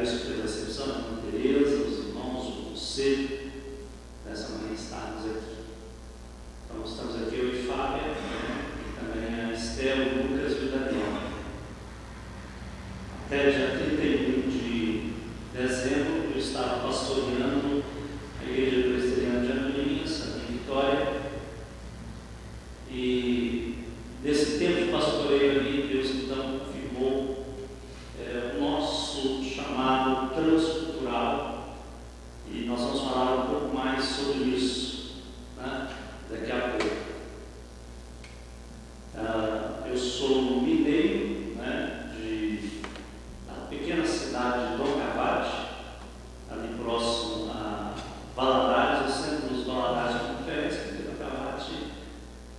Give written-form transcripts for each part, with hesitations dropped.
agradeço pela recepção da irmã Tereza, os irmãos, o conselho, dessa manhã estarmos aqui. Então, estamos aqui eu e Fábia, e também a Estela, o Lucas e o Daniel. Até dia 31 de dezembro, eu estava pastoreando a Igreja Presbiteriana de Andorinhas, aqui em Vitória, e nesse tempo de pastoreio ali, Deus então confirmou o nosso chamado transcultural, e nós vamos falar um pouco mais sobre isso, né, daqui a pouco. Eu sou mineiro, né, da pequena cidade de Dom Cavate, ali próximo a Valadares, o centro dos Valadares de Conferência, porque Dom Cavate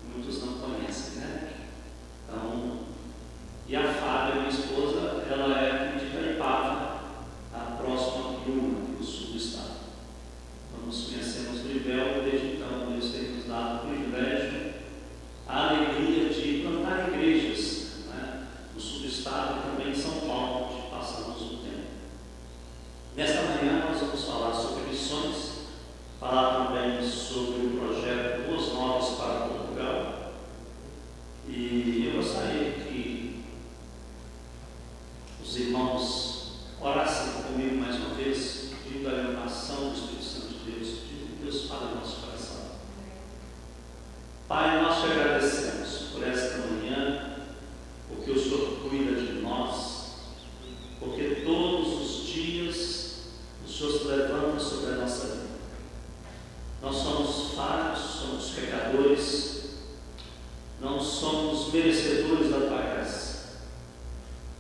muitos não conhecem, né? Então, e a Fábia, minha esposa, ela é aqui de Itaipava, próxima a Piúma, aqui do sul do estado. Então, nos conhecemos no Ibel, desde então Deus tem nos dado o privilégio, a alegria de plantar igrejas, né, no sul do estado e também em São Paulo, onde passamos um tempo. Nesta manhã nós vamos falar sobre missões, falar também sobre o projeto Boas Novas para Portugal, e eu gostaria que os irmãos orassem comigo mais uma vez, pedindo a iluminação do Espírito Santo de Deus, pedindo que Deus fale no nosso coração. Pai, nós te agradecemos por esta manhã, porque o Senhor cuida de nós, porque todos os dias o Senhor se levanta sobre a nossa vida. Nós somos falhos, somos pecadores, não somos merecedores da tua graça,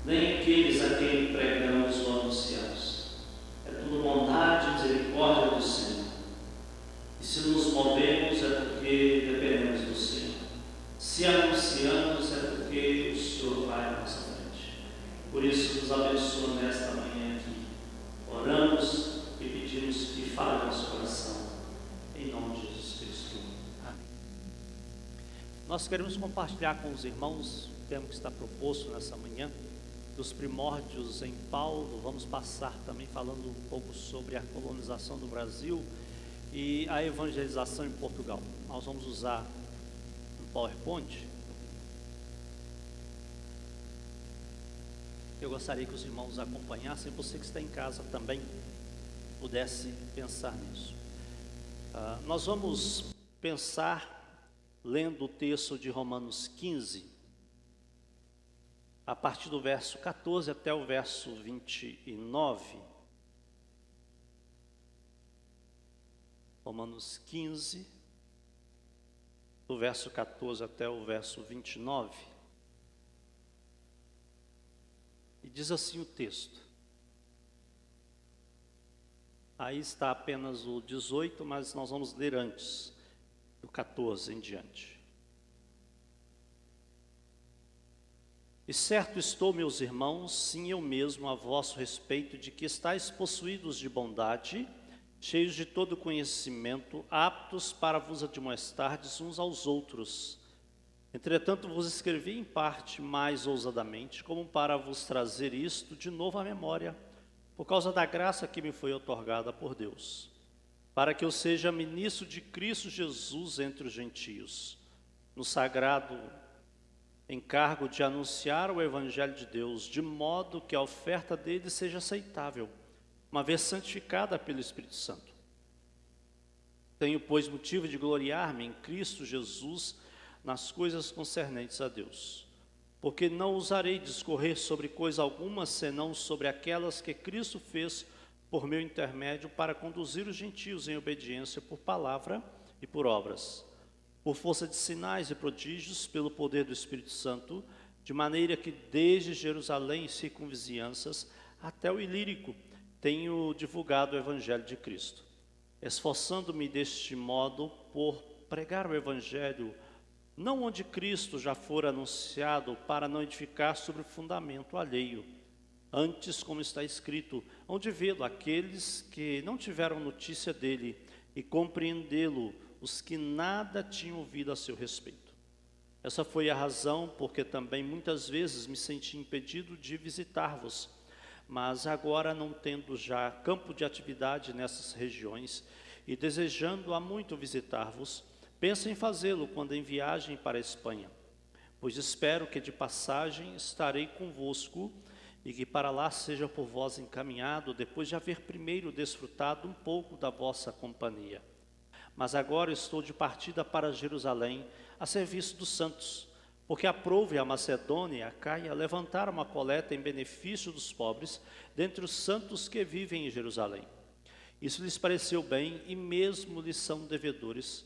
nem aqueles a quem pregamos ou anunciamos. É tudo bondade e misericórdia do Senhor. E se nos movemos é porque dependemos do Senhor. Se anunciamos é porque o Senhor vai à nossa frente. Por isso nos abençoa nesta manhã aqui. Oramos e pedimos que fale no nosso coração. Em nome de Jesus Cristo. Amém. Nós queremos compartilhar com os irmãos o tema que está proposto nessa manhã, dos primórdios em Paulo. Vamos passar também falando um pouco sobre a colonização do Brasil e a evangelização em Portugal. Nós vamos usar um PowerPoint. Eu gostaria que os irmãos acompanhassem, você que está em casa também pudesse pensar nisso. Nós vamos pensar lendo o texto de Romanos 15, a partir do verso 14 até o verso 29. Romanos 15, do verso 14 até o verso 29. E diz assim o texto. Aí está apenas o 18, mas nós vamos ler antes, do 14 em diante. E certo estou, meus irmãos, sim eu mesmo, a vosso respeito, de que estáis possuídos de bondade, cheios de todo conhecimento, aptos para vos admoestardes uns aos outros. Entretanto, vos escrevi em parte mais ousadamente, como para vos trazer isto de novo à memória, por causa da graça que me foi outorgada por Deus, para que eu seja ministro de Cristo Jesus entre os gentios, no sagrado encargo de anunciar o Evangelho de Deus, de modo que a oferta dele seja aceitável, uma vez santificada pelo Espírito Santo. Tenho, pois, motivo de gloriar-me em Cristo Jesus nas coisas concernentes a Deus, porque não ousarei discorrer sobre coisa alguma, senão sobre aquelas que Cristo fez por meu intermédio para conduzir os gentios em obediência por palavra e por obras, por força de sinais e prodígios, pelo poder do Espírito Santo, de maneira que desde Jerusalém e circunvizinhanças até o Ilírico tenho divulgado o Evangelho de Cristo, esforçando-me deste modo por pregar o Evangelho, não onde Cristo já fora anunciado, para não edificar sobre fundamento alheio. Antes, como está escrito, onde vê-lo aqueles que não tiveram notícia dele, e compreendê-lo os que nada tinham ouvido a seu respeito. Essa foi a razão porque também muitas vezes me senti impedido de visitar-vos, mas agora não tendo já campo de atividade nessas regiões e desejando há muito visitar-vos, penso em fazê-lo quando em viagem para a Espanha, pois espero que de passagem estarei convosco e que para lá seja por vós encaminhado, depois de haver primeiro desfrutado um pouco da vossa companhia. Mas agora estou de partida para Jerusalém, a serviço dos santos, porque aprouve a Macedônia e a Caia levantar uma coleta em benefício dos pobres, dentre os santos que vivem em Jerusalém. Isso lhes pareceu bem e mesmo lhes são devedores,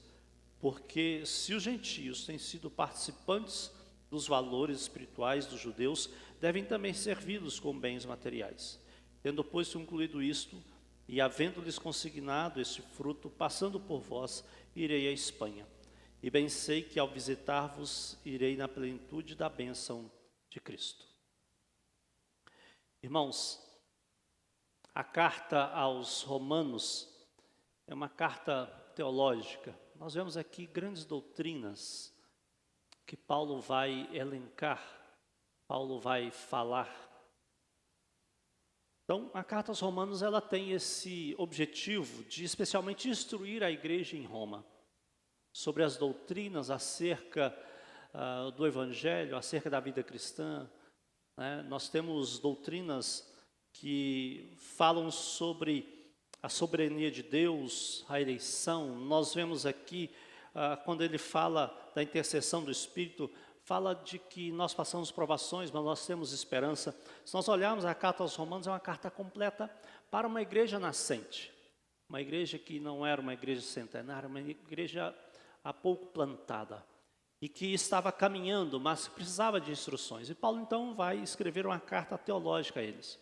porque se os gentios têm sido participantes dos valores espirituais dos judeus, devem também servi-los com bens materiais. Tendo, pois, concluído isto, e havendo-lhes consignado este fruto, passando por vós, irei à Espanha. E bem sei que ao visitar-vos, irei na plenitude da bênção de Cristo. Irmãos, a carta aos Romanos é uma carta teológica. Nós vemos aqui grandes doutrinas que Paulo vai elencar, Paulo vai falar. Então, a carta aos Romanos, ela tem esse objetivo de especialmente instruir a igreja em Roma sobre as doutrinas acerca do Evangelho, acerca da vida cristã, né? Nós temos doutrinas que falam sobre a soberania de Deus, a eleição. Nós vemos aqui, quando ele fala da intercessão do Espírito, fala de que nós passamos provações, mas nós temos esperança. Se nós olharmos a carta aos Romanos, é uma carta completa para uma igreja nascente. Uma igreja que não era uma igreja centenária, uma igreja há pouco plantada. E que estava caminhando, mas precisava de instruções. E Paulo, então, vai escrever uma carta teológica a eles.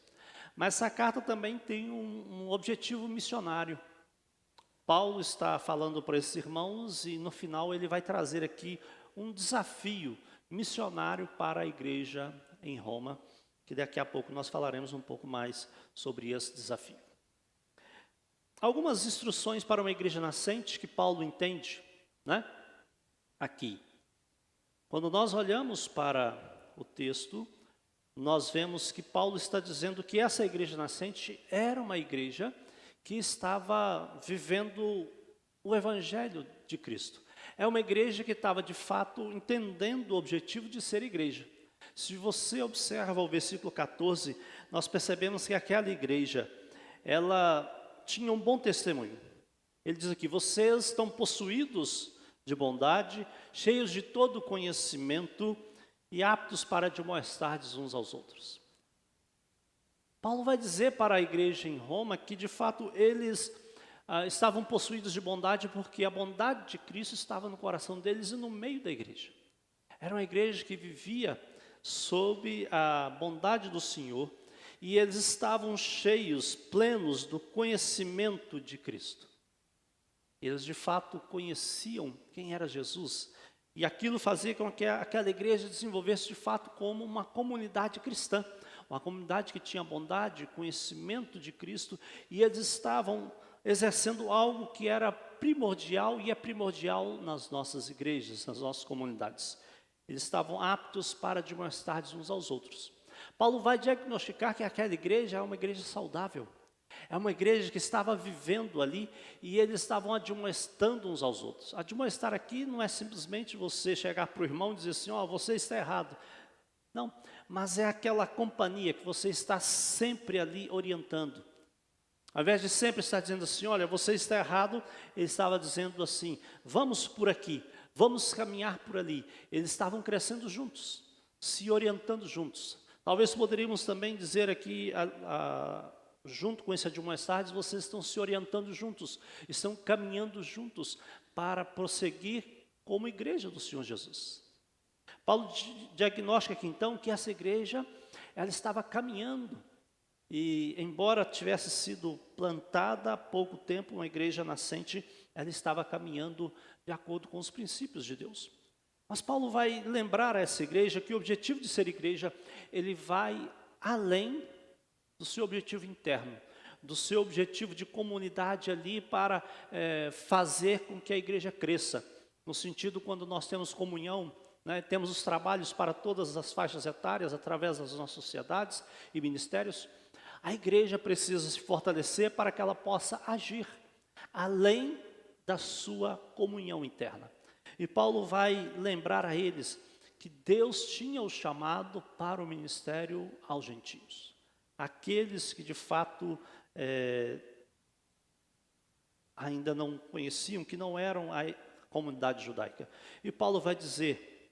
Mas essa carta também tem um objetivo missionário. Paulo está falando para esses irmãos e, no final, ele vai trazer aqui um desafio missionário para a igreja em Roma, que daqui a pouco nós falaremos um pouco mais sobre esse desafio. Algumas instruções para uma igreja nascente que Paulo entende, né? Aqui. Quando nós olhamos para o texto, nós vemos que Paulo está dizendo que essa igreja nascente era uma igreja que estava vivendo o Evangelho de Cristo. É uma igreja que estava, de fato, entendendo o objetivo de ser igreja. Se você observa o versículo 14, nós percebemos que aquela igreja, ela tinha um bom testemunho. Ele diz aqui, vocês estão possuídos de bondade, cheios de todo conhecimento e aptos para admoestardes uns aos outros. Paulo vai dizer para a igreja em Roma que, de fato, eles estavam possuídos de bondade porque a bondade de Cristo estava no coração deles e no meio da igreja. Era uma igreja que vivia sob a bondade do Senhor e eles estavam cheios, plenos do conhecimento de Cristo. Eles, de fato, conheciam quem era Jesus e aquilo fazia com que aquela igreja desenvolvesse, de fato, como uma comunidade cristã, uma comunidade que tinha bondade, conhecimento de Cristo, e eles estavam exercendo algo que era primordial e é primordial nas nossas igrejas, nas nossas comunidades. Eles estavam aptos para demonstrar uns aos outros. Paulo vai diagnosticar que aquela igreja é uma igreja saudável. É uma igreja que estava vivendo ali e eles estavam admoestando uns aos outros. Admoestar aqui não é simplesmente você chegar para o irmão e dizer assim, ó, você está errado. Não, mas é aquela companhia que você está sempre ali orientando. Ao invés de sempre estar dizendo assim, olha, você está errado, ele estava dizendo assim, vamos por aqui, vamos caminhar por ali. Eles estavam crescendo juntos, se orientando juntos. Talvez poderíamos também dizer aqui, junto com esse admoestardes, vocês estão se orientando juntos, estão caminhando juntos para prosseguir como igreja do Senhor Jesus. Paulo diagnostica aqui então que essa igreja, ela estava caminhando. E embora tivesse sido plantada há pouco tempo, uma igreja nascente, ela estava caminhando de acordo com os princípios de Deus. Mas Paulo vai lembrar a essa igreja que o objetivo de ser igreja, ele vai além do seu objetivo interno, do seu objetivo de comunidade ali para fazer com que a igreja cresça. No sentido, quando nós temos comunhão, né, temos os trabalhos para todas as faixas etárias através das nossas sociedades e ministérios. A igreja precisa se fortalecer para que ela possa agir além da sua comunhão interna. E Paulo vai lembrar a eles que Deus tinha o chamado para o ministério aos gentios. Aqueles que de fato ainda não conheciam, que não eram a comunidade judaica. E Paulo vai dizer,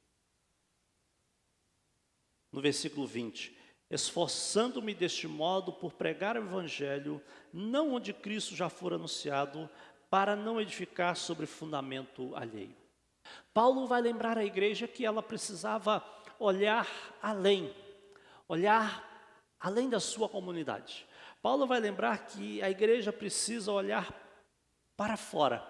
no versículo 20, esforçando-me deste modo por pregar o evangelho, não onde Cristo já for anunciado, para não edificar sobre fundamento alheio. Paulo vai lembrar à igreja que ela precisava olhar além da sua comunidade. Paulo vai lembrar que a igreja precisa olhar para fora.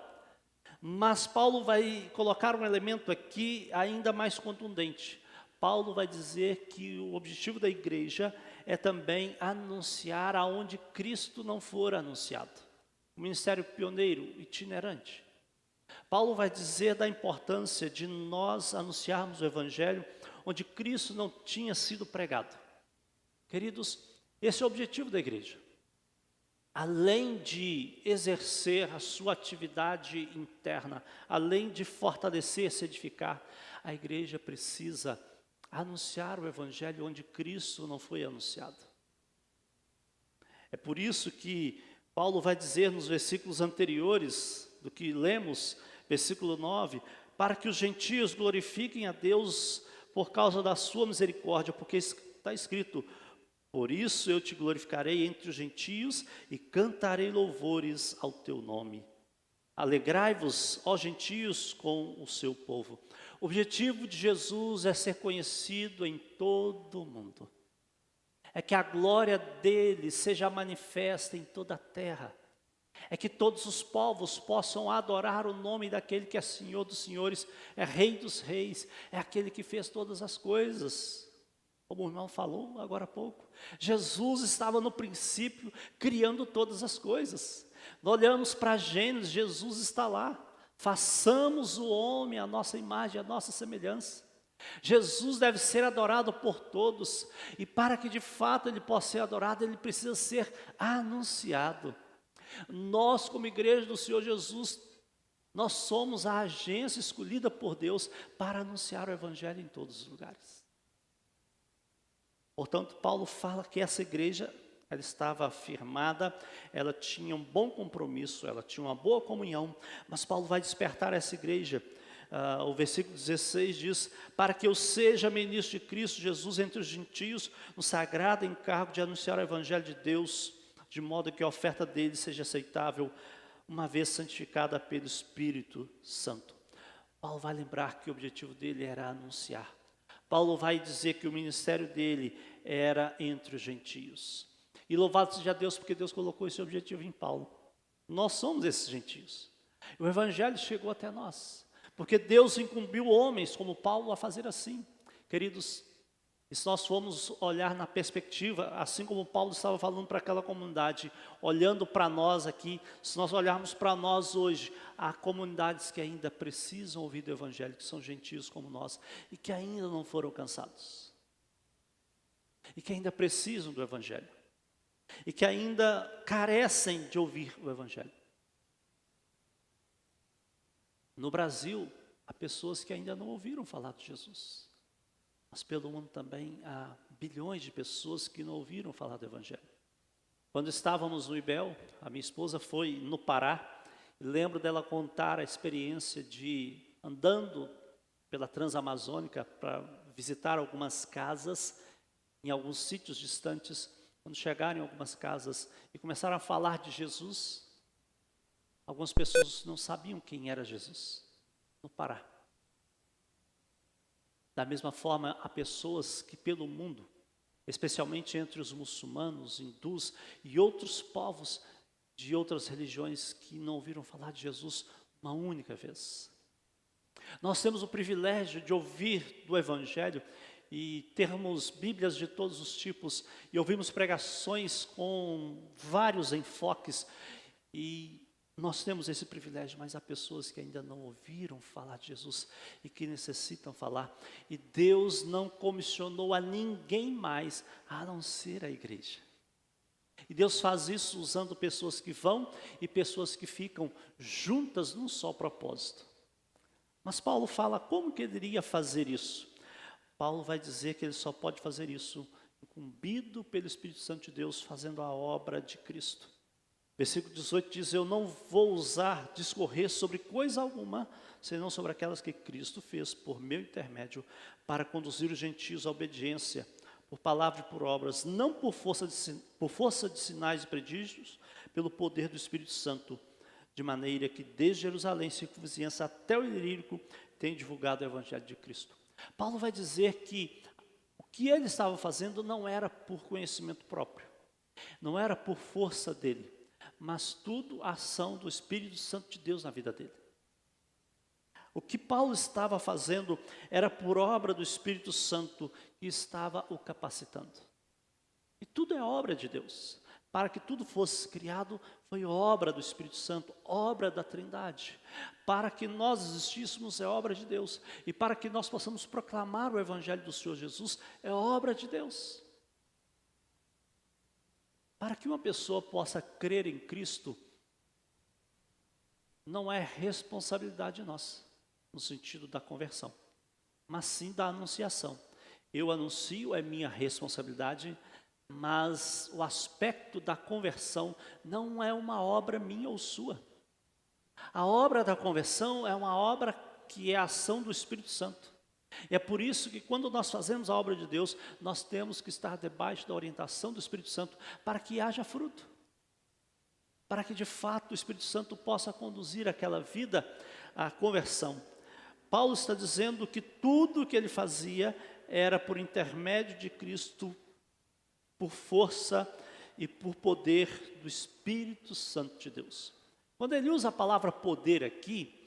Mas Paulo vai colocar um elemento aqui ainda mais contundente. Paulo vai dizer que o objetivo da igreja é também anunciar aonde Cristo não for anunciado. O ministério pioneiro, itinerante. Paulo vai dizer da importância de nós anunciarmos o evangelho onde Cristo não tinha sido pregado. Queridos, esse é o objetivo da igreja. Além de exercer a sua atividade interna, além de fortalecer, se edificar, a igreja precisa anunciar o evangelho onde Cristo não foi anunciado. É por isso que Paulo vai dizer nos versículos anteriores do que lemos, versículo 9, para que os gentios glorifiquem a Deus por causa da sua misericórdia, porque está escrito: por isso eu te glorificarei entre os gentios e cantarei louvores ao teu nome. Alegrai-vos, ó gentios, com o seu povo. O objetivo de Jesus é ser conhecido em todo o mundo. É que a glória dele seja manifesta em toda a terra. É que todos os povos possam adorar o nome daquele que é Senhor dos senhores, é Rei dos reis, é aquele que fez todas as coisas. Como o irmão falou agora há pouco, Jesus estava no princípio criando todas as coisas. Nós olhamos para Gênesis, Jesus está lá. Façamos o homem à nossa imagem, à nossa semelhança. Jesus deve ser adorado por todos, e para que de fato ele possa ser adorado, ele precisa ser anunciado. Nós, como igreja do Senhor Jesus, nós somos a agência escolhida por Deus para anunciar o evangelho em todos os lugares. Portanto, Paulo fala que essa igreja, ela estava firmada, ela tinha um bom compromisso, ela tinha uma boa comunhão, mas Paulo vai despertar essa igreja. O versículo 16 diz: para que eu seja ministro de Cristo Jesus entre os gentios, no sagrado encargo de anunciar o evangelho de Deus, de modo que a oferta dele seja aceitável, uma vez santificada pelo Espírito Santo. Paulo vai lembrar que o objetivo dele era anunciar. Paulo vai dizer que o ministério dele era entre os gentios. E louvado seja Deus, porque Deus colocou esse objetivo em Paulo. Nós somos esses gentios. O evangelho chegou até nós, porque Deus incumbiu homens como Paulo a fazer assim. Queridos, e se nós formos olhar na perspectiva, assim como Paulo estava falando para aquela comunidade, olhando para nós aqui, se nós olharmos para nós hoje, há comunidades que ainda precisam ouvir do evangelho, que são gentios como nós, e que ainda não foram alcançados. E que ainda precisam do evangelho. E que ainda carecem de ouvir o evangelho. No Brasil, há pessoas que ainda não ouviram falar de Jesus. Mas pelo mundo também há bilhões de pessoas que não ouviram falar do evangelho. Quando estávamos no IBEL, a minha esposa foi no Pará, e lembro dela contar a experiência de andando pela Transamazônica para visitar algumas casas, em alguns sítios distantes. Quando chegaram em algumas casas e começaram a falar de Jesus, algumas pessoas não sabiam quem era Jesus, no Pará. Da mesma forma, há pessoas que pelo mundo, especialmente entre os muçulmanos, hindus e outros povos de outras religiões que não ouviram falar de Jesus uma única vez. Nós temos o privilégio de ouvir do evangelho e termos Bíblias de todos os tipos e ouvimos pregações com vários enfoques e nós temos esse privilégio, mas há pessoas que ainda não ouviram falar de Jesus e que necessitam falar. E Deus não comissionou a ninguém mais a não ser a igreja. E Deus faz isso usando pessoas que vão e pessoas que ficam juntas num só propósito. Mas Paulo fala como que ele iria fazer isso. Paulo vai dizer que ele só pode fazer isso incumbido pelo Espírito Santo de Deus, fazendo a obra de Cristo. Versículo 18 diz: eu não vou discorrer sobre coisa alguma, senão sobre aquelas que Cristo fez por meu intermédio, para conduzir os gentios à obediência, por palavra e por obras, não por força de sinais e prodígios, pelo poder do Espírito Santo, de maneira que desde Jerusalém, circunvizinhança até o Ilírico, tem divulgado o Evangelho de Cristo. Paulo vai dizer que o que ele estava fazendo não era por conhecimento próprio, não era por força dele, mas tudo a ação do Espírito Santo de Deus na vida dele. O que Paulo estava fazendo era por obra do Espírito Santo que estava o capacitando. E tudo é obra de Deus. Para que tudo fosse criado, foi obra do Espírito Santo, obra da Trindade. Para que nós existíssemos, é obra de Deus. E para que nós possamos proclamar o Evangelho do Senhor Jesus, é obra de Deus. Para que uma pessoa possa crer em Cristo, não é responsabilidade nossa, no sentido da conversão, mas sim da anunciação. Eu anuncio, é minha responsabilidade, mas o aspecto da conversão não é uma obra minha ou sua. A obra da conversão é uma obra que é a ação do Espírito Santo. E é por isso que quando nós fazemos a obra de Deus, nós temos que estar debaixo da orientação do Espírito Santo para que haja fruto. Para que de fato o Espírito Santo possa conduzir aquela vida à conversão. Paulo está dizendo que tudo o que ele fazia era por intermédio de Cristo, por força e por poder do Espírito Santo de Deus. Quando ele usa a palavra poder aqui,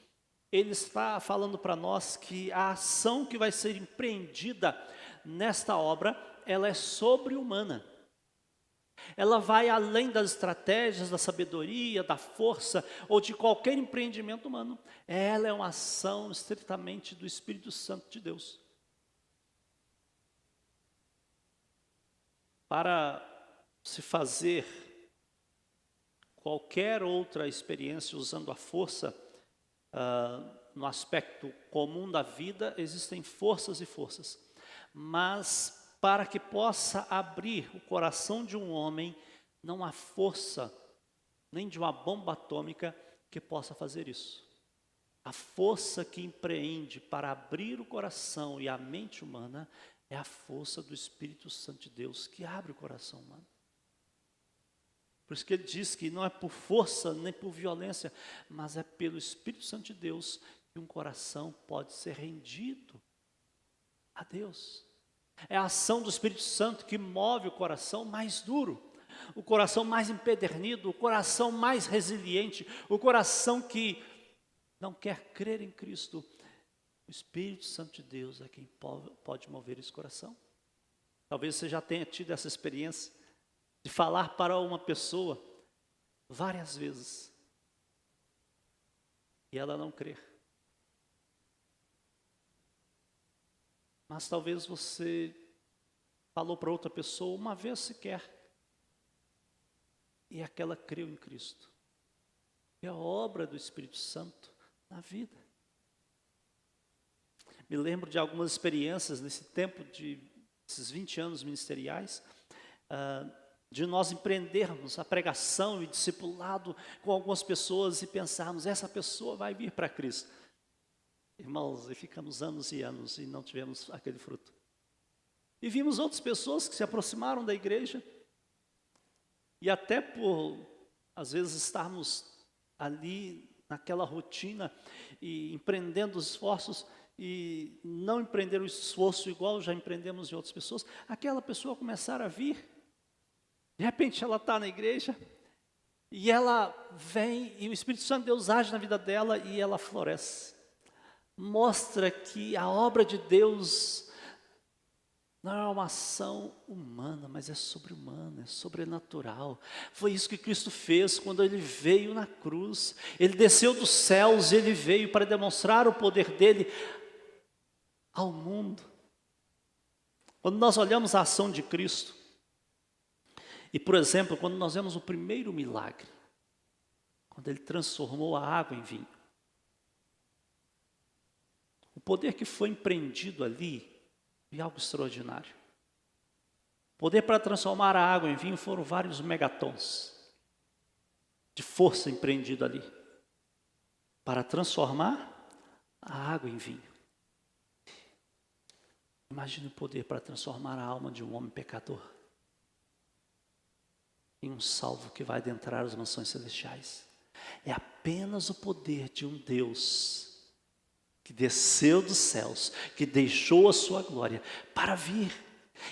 ele está falando para nós que a ação que vai ser empreendida nesta obra, ela é sobre-humana. Ela vai além das estratégias, da sabedoria, da força ou de qualquer empreendimento humano. Ela é uma ação estritamente do Espírito Santo de Deus. Para se fazer qualquer outra experiência usando a força, no aspecto comum da vida, existem forças e forças. Mas para que possa abrir o coração de um homem, não há força, nem de uma bomba atômica que possa fazer isso. A força que empreende para abrir o coração e a mente humana é a força do Espírito Santo de Deus que abre o coração humano. Por isso que ele diz que não é por força nem por violência, mas é pelo Espírito Santo de Deus que um coração pode ser rendido a Deus. É a ação do Espírito Santo que move o coração mais duro, o coração mais empedernido, o coração mais resiliente, o coração que não quer crer em Cristo. O Espírito Santo de Deus é quem pode mover esse coração. Talvez você já tenha tido essa experiência de falar para uma pessoa várias vezes e ela não crer. Mas talvez você falou para outra pessoa uma vez sequer e aquela creu em Cristo. É a obra do Espírito Santo na vida. Me lembro de algumas experiências nesse tempo desses 20 anos ministeriais, de nós empreendermos a pregação e discipulado com algumas pessoas e pensarmos, essa pessoa vai vir para Cristo. Irmãos, e ficamos anos e anos e não tivemos aquele fruto. E vimos outras pessoas que se aproximaram da igreja e até por, às vezes, estarmos ali naquela rotina e empreendendo os esforços e não empreender o esforço igual já empreendemos em outras pessoas, aquela pessoa começar a vir, de repente ela está na igreja e ela vem e o Espírito Santo de Deus age na vida dela e ela floresce. Mostra que a obra de Deus não é uma ação humana, mas é sobre-humana, é sobrenatural. Foi isso que Cristo fez quando Ele veio na cruz. Ele desceu dos céus e Ele veio para demonstrar o poder dEle ao mundo. Quando nós olhamos a ação de Cristo, E, por exemplo, quando nós vemos o primeiro milagre, quando ele transformou a água em vinho, o poder que foi empreendido ali foi algo extraordinário. O poder para transformar a água em vinho foram vários megatons de força empreendido ali, para transformar a água em vinho. Imagine o poder para transformar a alma de um homem pecador em um salvo que vai adentrar as mansões celestiais. É apenas o poder de um Deus que desceu dos céus, que deixou a sua glória para vir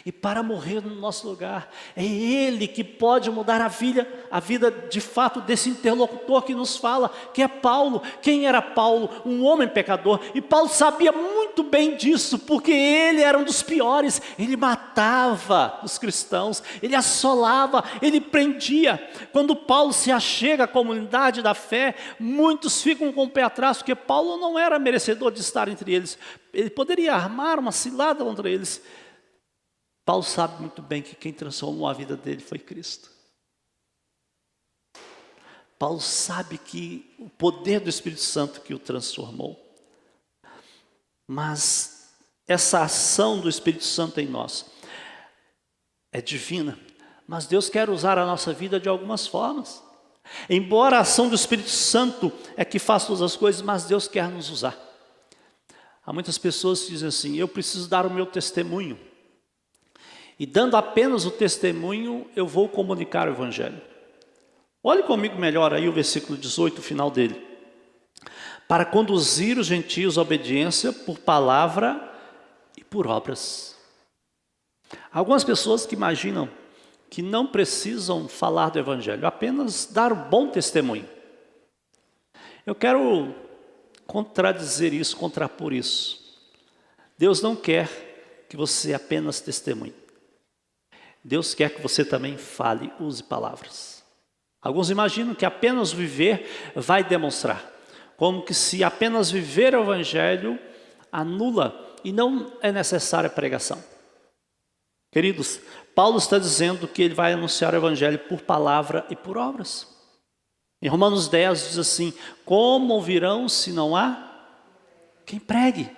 e para morrer no nosso lugar. É Ele que pode mudar a vida de fato desse interlocutor que nos fala, que é Paulo. Quem era Paulo? Um homem pecador. E Paulo sabia muito bem disso, porque ele era um dos piores. Ele matava os cristãos, ele assolava, ele prendia. Quando Paulo se achega à comunidade da fé, muitos ficam com o pé atrás, porque Paulo não era merecedor de estar entre eles. Ele poderia armar uma cilada contra eles. Paulo sabe muito bem que quem transformou a vida dele foi Cristo. Paulo sabe que o poder do Espírito Santo que o transformou. Mas essa ação do Espírito Santo em nós é divina. Mas Deus quer usar a nossa vida de algumas formas. Embora a ação do Espírito Santo é que faz todas as coisas, mas Deus quer nos usar. Há muitas pessoas que dizem assim: eu preciso dar o meu testemunho. E dando apenas o testemunho, eu vou comunicar o Evangelho. Olhe comigo melhor aí o versículo 18, o final dele. Para conduzir os gentios à obediência por palavra e por obras. Algumas pessoas que imaginam que não precisam falar do Evangelho, apenas dar um bom testemunho. Eu quero contradizer isso, contrapor isso. Deus não quer que você apenas testemunhe. Deus quer que você também fale, use palavras. Alguns imaginam que apenas viver vai demonstrar, como que se apenas viver o Evangelho anula e não é necessária a pregação. Queridos, Paulo está dizendo que ele vai anunciar o Evangelho por palavra e por obras. Em Romanos 10 diz assim: como ouvirão se não há quem pregue?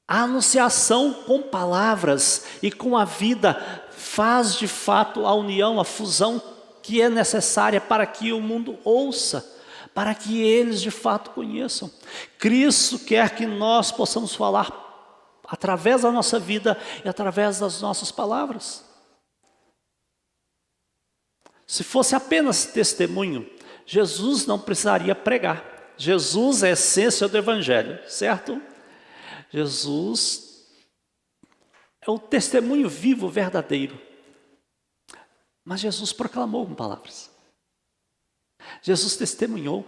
A anunciação com palavras e com a vida faz de fato a união, a fusão que é necessária para que o mundo ouça, para que eles de fato conheçam. Cristo quer que nós possamos falar através da nossa vida e através das nossas palavras. Se fosse apenas testemunho, Jesus não precisaria pregar. Jesus é a essência do Evangelho, certo? Jesus é o testemunho vivo, verdadeiro. Mas Jesus proclamou com palavras. Jesus testemunhou.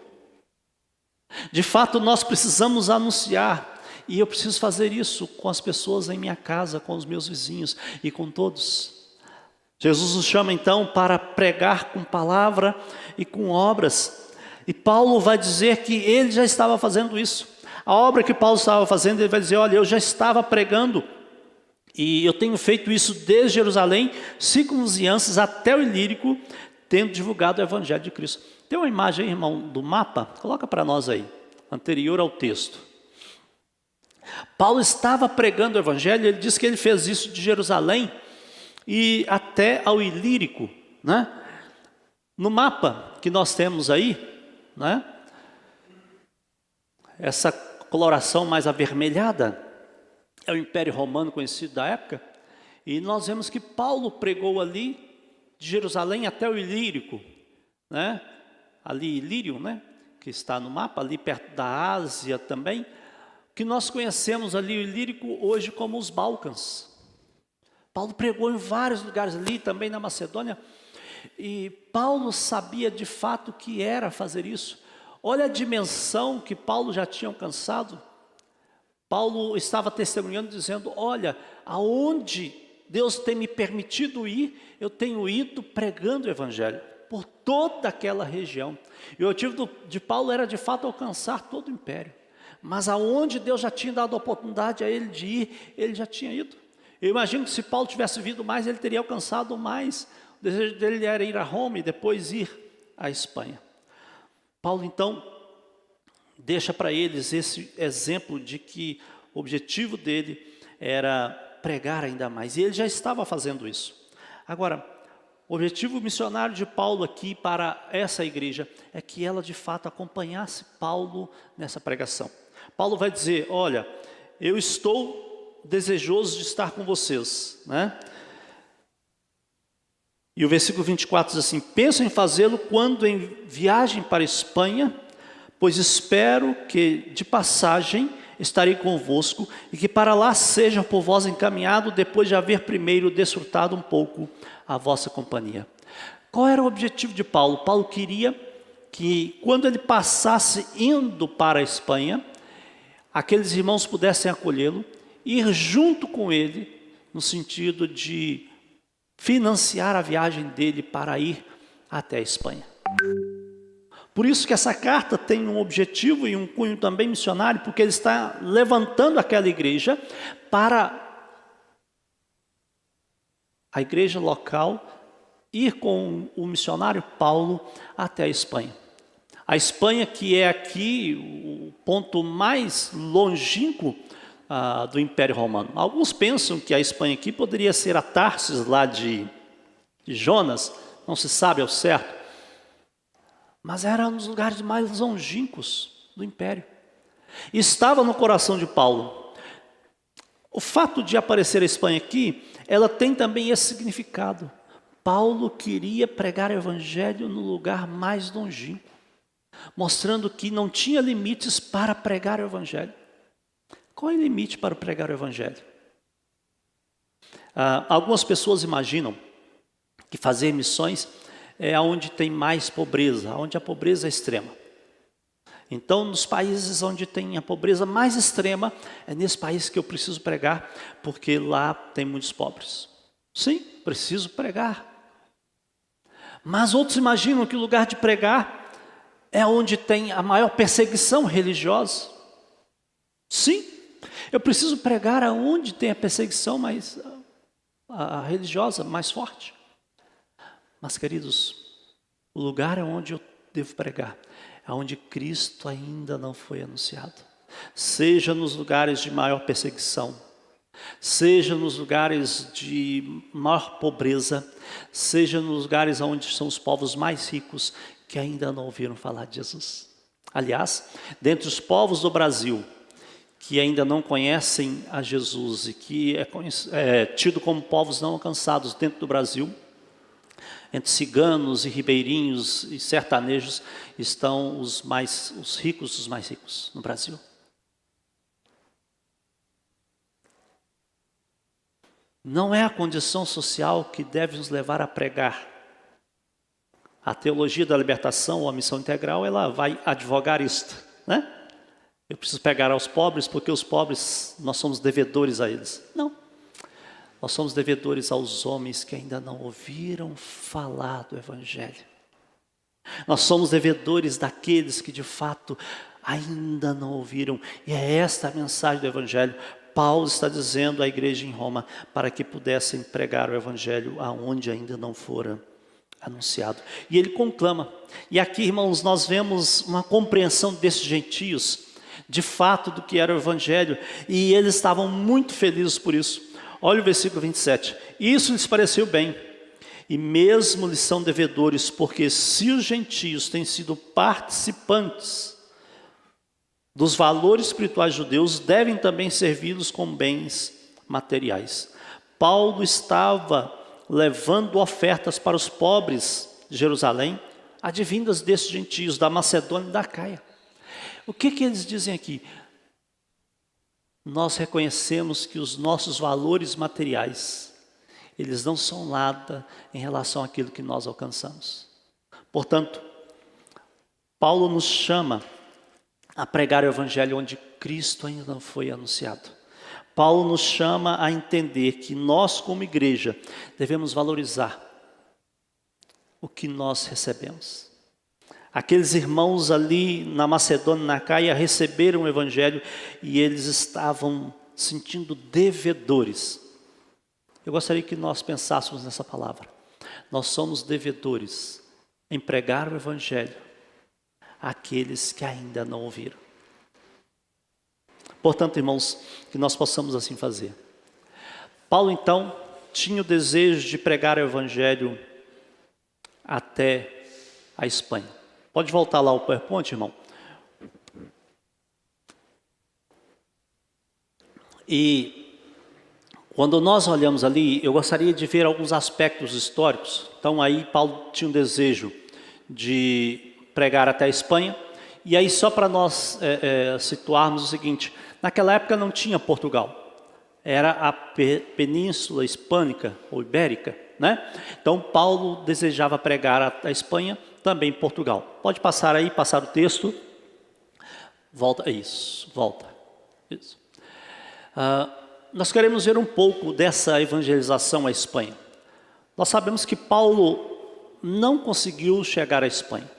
De fato, nós precisamos anunciar. E eu preciso fazer isso com as pessoas em minha casa, com os meus vizinhos e com todos. Jesus nos chama então para pregar com palavra e com obras. E Paulo vai dizer que ele já estava fazendo isso. A obra que Paulo estava fazendo, ele vai dizer: olha, eu já estava pregando, e eu tenho feito isso desde Jerusalém, circunvizinhanças até o Ilírico, tendo divulgado o Evangelho de Cristo. Tem uma imagem aí, irmão, do mapa? Coloca para nós aí, anterior ao texto. Paulo estava pregando o Evangelho, ele diz que ele fez isso de Jerusalém e até ao Ilírico, né? No mapa que nós temos aí, né? Essa coloração mais avermelhada é o Império Romano conhecido da época, e nós vemos que Paulo pregou ali de Jerusalém até o Ilírico, né? Ali Ilírio, né? Que está no mapa, ali perto da Ásia também, que nós conhecemos ali o Ilírico hoje como os Balcãs. Paulo pregou em vários lugares ali, também na Macedônia, e Paulo sabia de fato que era fazer isso. Olha a dimensão que Paulo já tinha alcançado. Paulo estava testemunhando, dizendo: olha, aonde Deus tem me permitido ir, eu tenho ido pregando o Evangelho por toda aquela região. E o objetivo de Paulo era de fato alcançar todo o império. Mas aonde Deus já tinha dado a oportunidade a ele de ir, ele já tinha ido. Eu imagino que se Paulo tivesse vindo mais, ele teria alcançado mais desejo dele era ir a Roma e depois ir à Espanha. Paulo, então, deixa para eles esse exemplo de que o objetivo dele era pregar ainda mais. E ele já estava fazendo isso. Agora, o objetivo missionário de Paulo aqui para essa igreja é que ela de fato acompanhasse Paulo nessa pregação. Paulo vai dizer, olha, eu estou desejoso de estar com vocês, né? E o versículo 24 diz assim, penso em fazê-lo quando em viagem para a Espanha, pois espero que de passagem estarei convosco e que para lá seja por vós encaminhado depois de haver primeiro desfrutado um pouco a vossa companhia. Qual era o objetivo de Paulo? Paulo queria que quando ele passasse indo para a Espanha, aqueles irmãos pudessem acolhê-lo, ir junto com ele, no sentido de financiar a viagem dele para ir até a Espanha. Por isso que essa carta tem um objetivo e um cunho também missionário, porque ele está levantando aquela igreja para a igreja local ir com o missionário Paulo até a Espanha. A Espanha, que é aqui o ponto mais longínquo do Império Romano. Alguns pensam que a Espanha aqui poderia ser a Tarsis lá de Jonas, não se sabe ao certo. Mas era um dos lugares mais longínquos do Império. E estava no coração de Paulo. O fato de aparecer a Espanha aqui, ela tem também esse significado. Paulo queria pregar o Evangelho no lugar mais longínquo, mostrando que não tinha limites para pregar o Evangelho. Qual é o limite para pregar o Evangelho? Algumas pessoas imaginam que fazer missões é onde tem mais pobreza, onde a pobreza é extrema. Então, nos países onde tem a pobreza mais extrema, é nesse país que eu preciso pregar, porque lá tem muitos pobres. Sim, preciso pregar. Mas outros imaginam que o lugar de pregar é onde tem a maior perseguição religiosa. Sim, eu preciso pregar aonde tem a perseguição mais a religiosa mais forte. Mas, queridos, o lugar onde eu devo pregar é onde Cristo ainda não foi anunciado. Seja nos lugares de maior perseguição, seja nos lugares de maior pobreza, seja nos lugares onde são os povos mais ricos que ainda não ouviram falar de Jesus. Aliás, dentre os povos do Brasil que ainda não conhecem a Jesus e que é tido como povos não alcançados dentro do Brasil, entre ciganos e ribeirinhos e sertanejos estão os ricos dos mais ricos no Brasil. Não é a condição social que deve nos levar a pregar. A teologia da libertação ou a missão integral, ela vai advogar isto, né? Eu preciso pregar aos pobres porque os pobres, nós somos devedores a eles. Não. Nós somos devedores aos homens que ainda não ouviram falar do Evangelho. Nós somos devedores daqueles que de fato ainda não ouviram. E é esta a mensagem do Evangelho. Paulo está dizendo à igreja em Roma para que pudessem pregar o Evangelho aonde ainda não fora anunciado. E ele conclama. E aqui, irmãos, nós vemos uma compreensão desses gentios, de fato, do que era o Evangelho. E eles estavam muito felizes por isso. Olha o versículo 27. Isso lhes pareceu bem, e mesmo lhes são devedores, porque se os gentios têm sido participantes dos valores espirituais judeus, devem também servi-los com bens materiais. Paulo estava levando ofertas para os pobres de Jerusalém, advindas desses gentios, da Macedônia e da Acaia. O que eles dizem aqui? Nós reconhecemos que os nossos valores materiais, eles não são nada em relação àquilo que nós alcançamos. Portanto, Paulo nos chama a pregar o Evangelho onde Cristo ainda não foi anunciado. Paulo nos chama a entender que nós, como igreja, devemos valorizar o que nós recebemos. Aqueles irmãos ali na Macedônia e na Acaia receberam o Evangelho e eles estavam sentindo devedores. Eu gostaria que nós pensássemos nessa palavra. Nós somos devedores em pregar o Evangelho àqueles que ainda não ouviram. Portanto, irmãos, que nós possamos assim fazer. Paulo, então, tinha o desejo de pregar o Evangelho até a Espanha. Pode voltar lá o PowerPoint, irmão? E quando nós olhamos ali, eu gostaria de ver alguns aspectos históricos. Então aí Paulo tinha um desejo de pregar até a Espanha. E aí só para nós situarmos o seguinte, naquela época não tinha Portugal. Era a Península Hispânica ou Ibérica, né? Então Paulo desejava pregar a Espanha, também Portugal. Pode passar aí, passar o texto. Volta, isso, volta. Isso. Nós queremos ver um pouco dessa evangelização à Espanha. Nós sabemos que Paulo não conseguiu chegar à Espanha.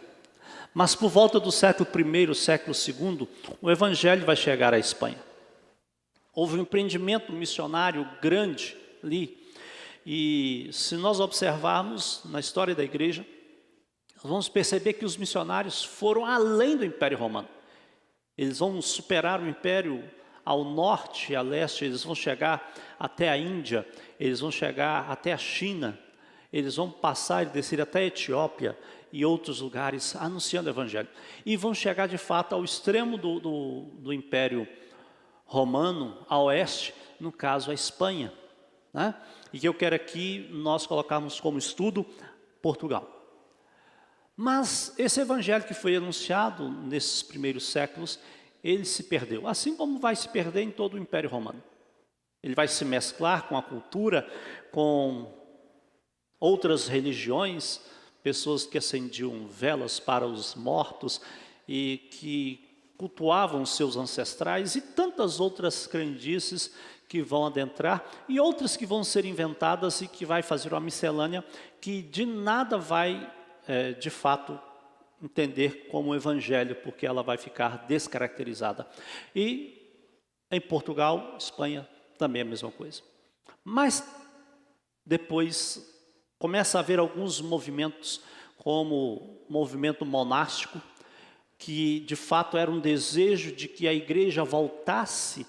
Mas por volta do século I, século II, o Evangelho vai chegar à Espanha. Houve um empreendimento missionário grande ali. E se nós observarmos na história da igreja, nós vamos perceber que os missionários foram além do Império Romano. Eles vão superar o Império ao norte e a leste, eles vão chegar até a Índia, eles vão chegar até a China, eles vão passar e descer até a Etiópia e outros lugares anunciando o Evangelho. E vão chegar de fato ao extremo do Império Romano, a oeste, no caso a Espanha, né? E que eu quero aqui nós colocarmos como estudo Portugal. Mas esse Evangelho que foi anunciado nesses primeiros séculos, ele se perdeu, assim como vai se perder em todo o Império Romano. Ele vai se mesclar com a cultura, com outras religiões, pessoas que acendiam velas para os mortos e que cultuavam seus ancestrais e tantas outras crendices que vão adentrar e outras que vão ser inventadas e que vai fazer uma miscelânea que de nada vai, de fato, entender como evangelho, porque ela vai ficar descaracterizada. E em Portugal, Espanha, também é a mesma coisa. Mas depois começa a haver alguns movimentos, como o movimento monástico, que de fato era um desejo de que a igreja voltasse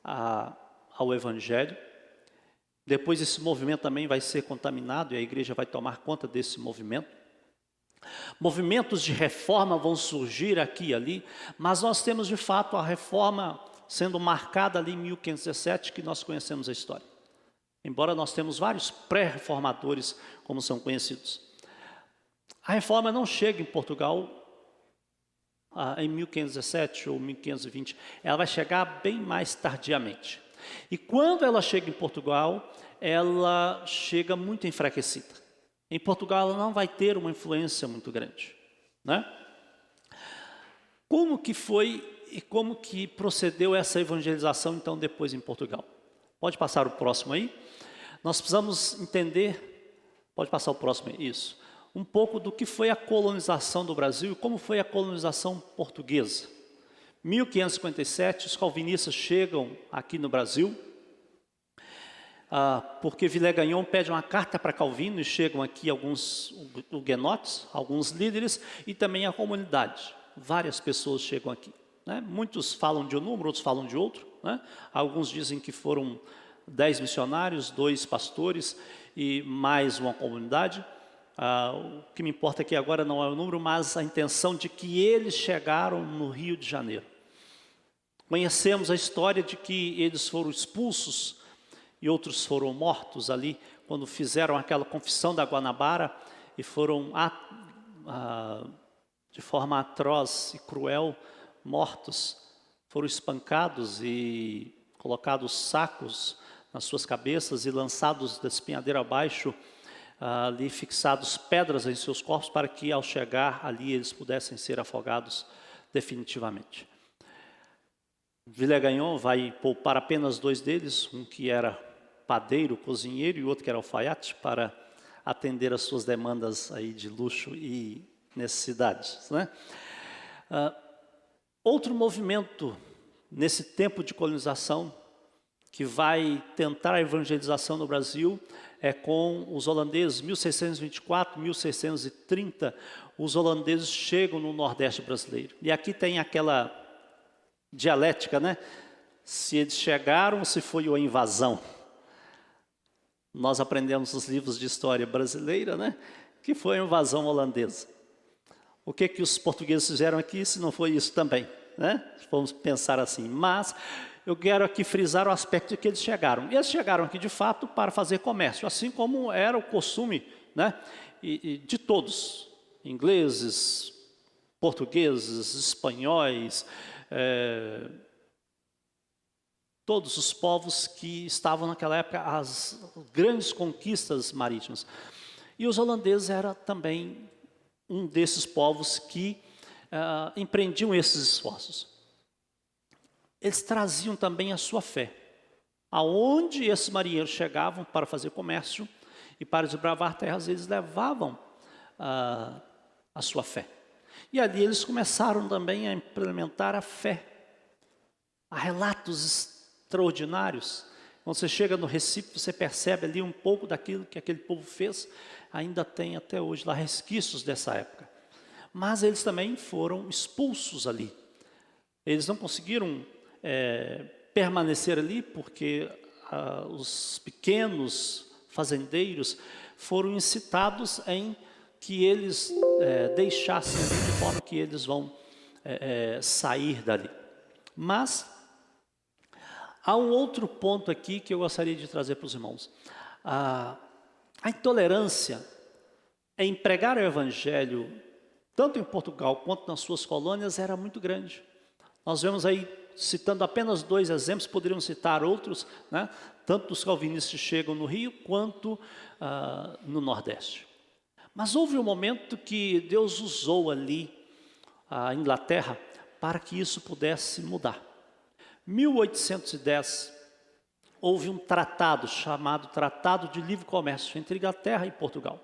ao evangelho. Depois esse movimento também vai ser contaminado e a igreja vai tomar conta desse movimento. Movimentos de reforma vão surgir aqui e ali, mas nós temos de fato a reforma sendo marcada ali em 1517, que nós conhecemos a história. Embora nós temos vários pré-reformadores, como são conhecidos. A reforma não chega em Portugal em 1517 ou 1520, ela vai chegar bem mais tardiamente. E quando ela chega em Portugal, ela chega muito enfraquecida. Em Portugal ela não vai ter uma influência muito grande, né? Como que foi e como que procedeu essa evangelização então depois em Portugal? Pode passar o próximo aí? Nós precisamos entender, pode passar o próximo aí, isso, um pouco do que foi a colonização do Brasil e como foi a colonização portuguesa. 1557, os calvinistas chegam aqui no Brasil, porque Villegagnon pede uma carta para Calvino e chegam aqui alguns huguenotes, alguns líderes e também a comunidade. Várias pessoas chegam aqui, né? Muitos falam de um número, outros falam de outro, né? Alguns dizem que foram 10 missionários, 2 pastores e mais uma comunidade. O que me importa aqui agora não é o número, mas a intenção de que eles chegaram no Rio de Janeiro. Conhecemos a história de que eles foram expulsos e outros foram mortos ali, quando fizeram aquela confissão da Guanabara e foram, de forma atroz e cruel, mortos. Foram espancados e colocados sacos nas suas cabeças e lançados da espinhadeira abaixo, ali fixados pedras em seus corpos, para que ao chegar ali eles pudessem ser afogados definitivamente. Villegagnon vai poupar apenas 2 deles, um que era padeiro, cozinheiro, e outro que era alfaiate, para atender às suas demandas aí de luxo e necessidades, né? Outro movimento nesse tempo de colonização que vai tentar a evangelização no Brasil é com os holandeses. 1624, 1630, os holandeses chegam no Nordeste brasileiro. E aqui tem aquela dialética, né? Se eles chegaram ou se foi uma invasão. Nós aprendemos nos livros de história brasileira, né? Que foi a invasão holandesa. O que os portugueses fizeram aqui, se não foi isso também, né? Vamos pensar assim. Mas eu quero aqui frisar o aspecto de que eles chegaram. E eles chegaram aqui, de fato, para fazer comércio, assim como era o costume, né? E de todos, ingleses, portugueses, espanhóis, todos os povos que estavam naquela época, as grandes conquistas marítimas. E os holandeses eram também um desses povos que empreendiam esses esforços. Eles traziam também a sua fé. Aonde esses marinheiros chegavam para fazer comércio e para desbravar terras, eles levavam a sua fé. E ali eles começaram também a implementar a fé. Há relatos extraordinários. Quando você chega no Recife, você percebe ali um pouco daquilo que aquele povo fez. Ainda tem até hoje lá resquícios dessa época. Mas eles também foram expulsos ali. Eles não conseguiram permanecer ali porque os pequenos fazendeiros foram incitados em que eles deixassem ali, de forma que eles vão sair dali. Mas há um outro ponto aqui que eu gostaria de trazer para os irmãos. A intolerância em pregar o evangelho, tanto em Portugal quanto nas suas colônias, era muito grande. Nós vemos aí, citando apenas 2 exemplos, poderíamos citar outros, né? Tanto os calvinistas chegam no Rio, quanto no Nordeste. Mas houve um momento que Deus usou ali a Inglaterra para que isso pudesse mudar. 1810, houve um tratado chamado Tratado de Livre Comércio entre Inglaterra e Portugal,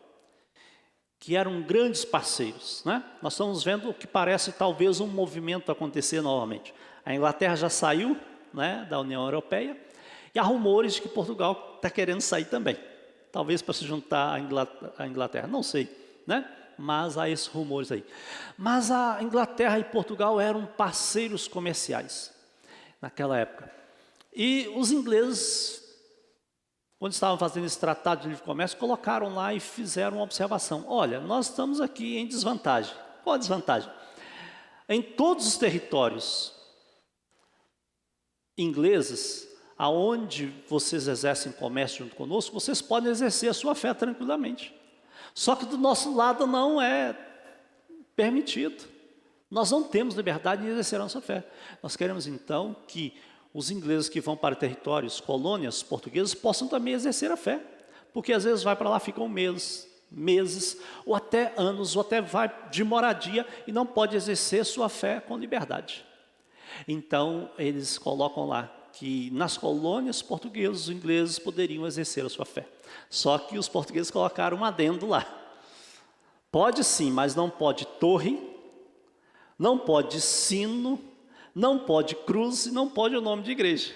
que eram grandes parceiros, né? Nós estamos vendo o que parece talvez um movimento acontecer novamente. A Inglaterra já saiu, né, da União Europeia, e há rumores de que Portugal está querendo sair também. Talvez para se juntar à Inglaterra, não sei, né? Mas há esses rumores aí. Mas a Inglaterra e Portugal eram parceiros comerciais naquela época. E os ingleses, quando estavam fazendo esse tratado de livre comércio, colocaram lá e fizeram uma observação. Olha, nós estamos aqui em desvantagem. Qual a desvantagem? Em todos os territórios ingleses, aonde vocês exercem comércio junto conosco, vocês podem exercer a sua fé tranquilamente. Só que do nosso lado não é permitido. Nós não temos liberdade de exercer a nossa fé. Nós queremos então que os ingleses que vão para territórios, colônias portuguesas, possam também exercer a fé. Porque às vezes vai para lá, ficam meses, ou até anos, ou até vai de moradia e não pode exercer sua fé com liberdade. Então eles colocam lá que nas colônias portuguesas, os ingleses poderiam exercer a sua fé. Só que os portugueses colocaram um adendo lá. Pode sim, mas não pode torre, não pode sino, não pode cruz e não pode o nome de igreja.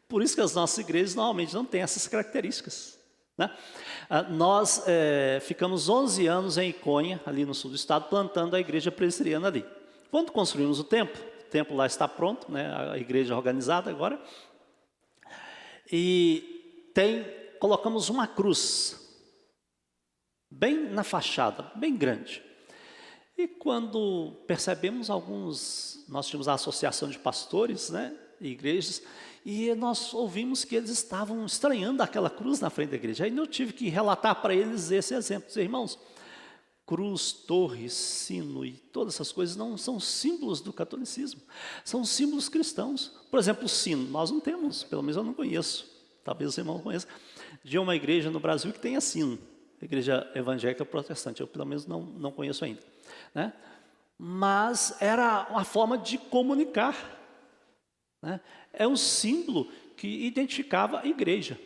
Por isso que as nossas igrejas normalmente não têm essas características, né? Nós ficamos 11 anos em Iconha, ali no sul do estado, plantando a igreja presbiteriana ali. Quando construímos o templo lá está pronto, né? A igreja organizada agora, e colocamos uma cruz, bem na fachada, bem grande. E quando percebemos nós tínhamos a associação de pastores, né, igrejas, e nós ouvimos que eles estavam estranhando aquela cruz na frente da igreja. Aí eu tive que relatar para eles esse exemplo. Dizer, irmãos, cruz, torre, sino e todas essas coisas não são símbolos do catolicismo, são símbolos cristãos. Por exemplo, o sino, nós não temos, pelo menos eu não conheço, talvez o irmão conheça, de uma igreja no Brasil que tenha sino, igreja evangélica protestante, eu pelo menos não conheço ainda, né? Mas era uma forma de comunicar, né? É um símbolo que identificava a igreja,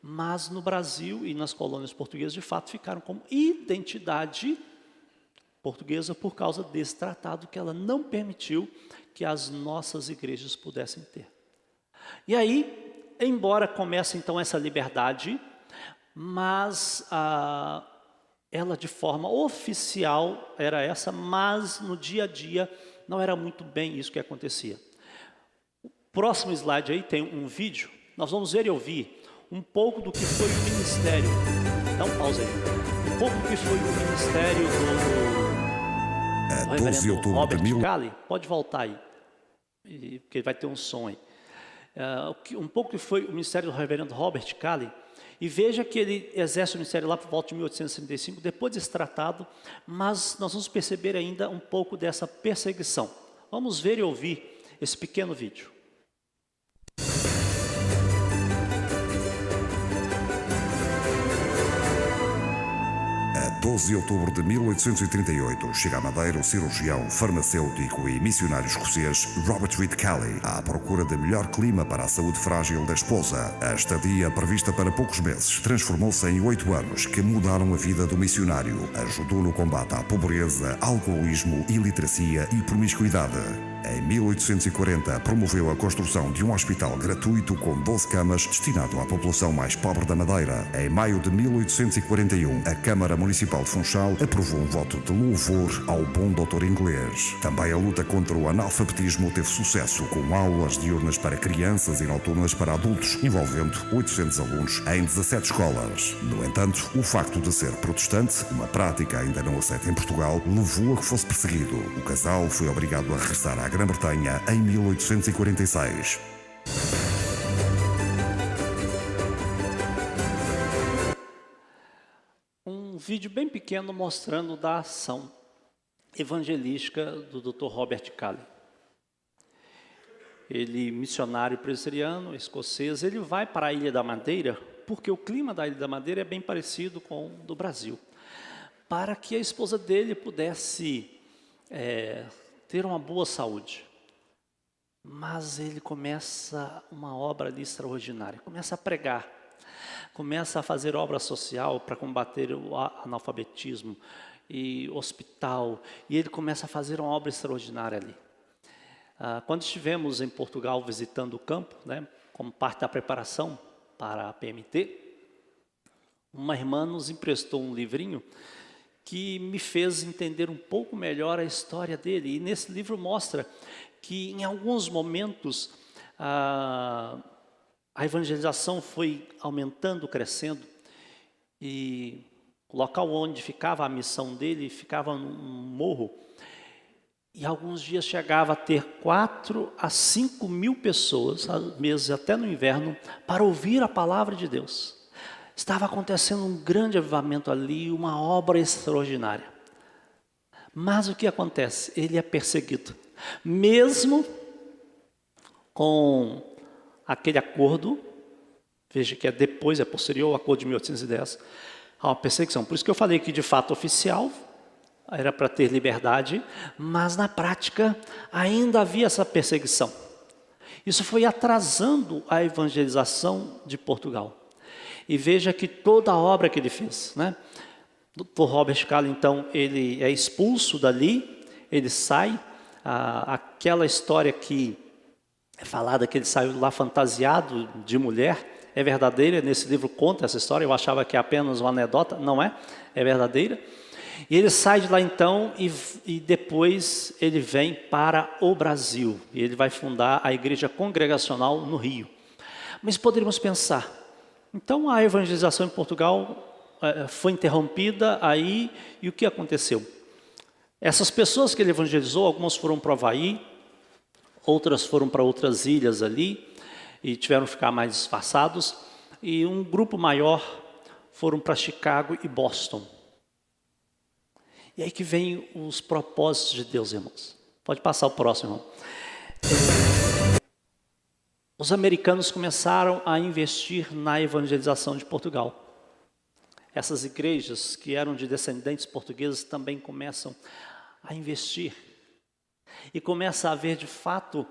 mas no Brasil e nas colônias portuguesas de fato ficaram como identidade portuguesa por causa desse tratado que ela não permitiu que as nossas igrejas pudessem ter. E aí embora comece então essa liberdade, mas ela de forma oficial era essa, mas no dia a dia não era muito bem isso que acontecia. Próximo slide aí tem um vídeo, nós vamos ver e ouvir um pouco do que foi o ministério. Dá um pausa aí. Um pouco do que foi o ministério do reverendo Robert Calley. Pode voltar aí, porque vai ter um som aí. Um pouco que foi o ministério do reverendo Robert Calley. E veja que ele exerce o ministério lá por volta de 1835, depois desse tratado, mas nós vamos perceber ainda um pouco dessa perseguição. Vamos ver e ouvir esse pequeno vídeo. 12 de outubro de 1838, chega à Madeira o cirurgião, farmacêutico e missionário escocês Robert Reid Calley, à procura de melhor clima para a saúde frágil da esposa. A estadia, prevista para poucos meses, transformou-se em 8 anos que mudaram a vida do missionário. Ajudou no combate à pobreza, alcoolismo, iliteracia e promiscuidade. Em 1840, promoveu a construção de um hospital gratuito com 12 camas destinado à população mais pobre da Madeira. Em maio de 1841, a Câmara Municipal de Funchal aprovou um voto de louvor ao bom doutor inglês. Também a luta contra o analfabetismo teve sucesso, com aulas diurnas para crianças e noturnas para adultos, envolvendo 800 alunos em 17 escolas. No entanto, o facto de ser protestante, uma prática ainda não aceita em Portugal, levou a que fosse perseguido. O casal foi obrigado a regressar à Grã-Bretanha em 1846. Um vídeo bem pequeno mostrando da ação evangelística do Dr. Robert Calley. Ele, missionário presbiteriano, escocês, ele vai para a Ilha da Madeira, porque o clima da Ilha da Madeira é bem parecido com o do Brasil, para que a esposa dele pudesse ter uma boa saúde. Mas ele começa uma obra ali extraordinária, começa a pregar, começa a fazer obra social para combater o analfabetismo e hospital, e ele começa a fazer uma obra extraordinária ali. Quando estivemos em Portugal visitando o campo, né, como parte da preparação para a PMT, uma irmã nos emprestou um livrinho que me fez entender um pouco melhor a história dele. E nesse livro mostra que em alguns momentos a evangelização foi aumentando, crescendo, e o local onde ficava a missão dele ficava num morro, e alguns dias chegava a ter 4 a 5 mil pessoas, às vezes até no inverno, para ouvir a palavra de Deus. Estava acontecendo um grande avivamento ali, uma obra extraordinária. Mas o que acontece? Ele é perseguido. Mesmo com aquele acordo, veja que depois, é posterior ao acordo de 1810, há uma perseguição. Por isso que eu falei que de fato oficial era para ter liberdade, mas na prática ainda havia essa perseguição. Isso foi atrasando a evangelização de Portugal. E veja que toda a obra que ele fez, né? Dr. Robert Calley, então, ele é expulso dali, ele sai, aquela história que é falada que ele saiu lá fantasiado de mulher, é verdadeira, nesse livro conta essa história, eu achava que é apenas uma anedota, não é, é verdadeira. E ele sai de lá então e depois ele vem para o Brasil, e ele vai fundar a Igreja Congregacional no Rio. Mas poderíamos pensar, então a evangelização em Portugal foi interrompida aí, e o que aconteceu? Essas pessoas que ele evangelizou, algumas foram para o Havaí, outras foram para outras ilhas ali, e tiveram que ficar mais disfarçados, e um grupo maior foram para Chicago e Boston. E aí que vem os propósitos de Deus, irmãos. Pode passar o próximo, irmão. Os americanos começaram a investir na evangelização de Portugal. Essas igrejas que eram de descendentes portugueses também começam a investir. E começa a haver, de fato,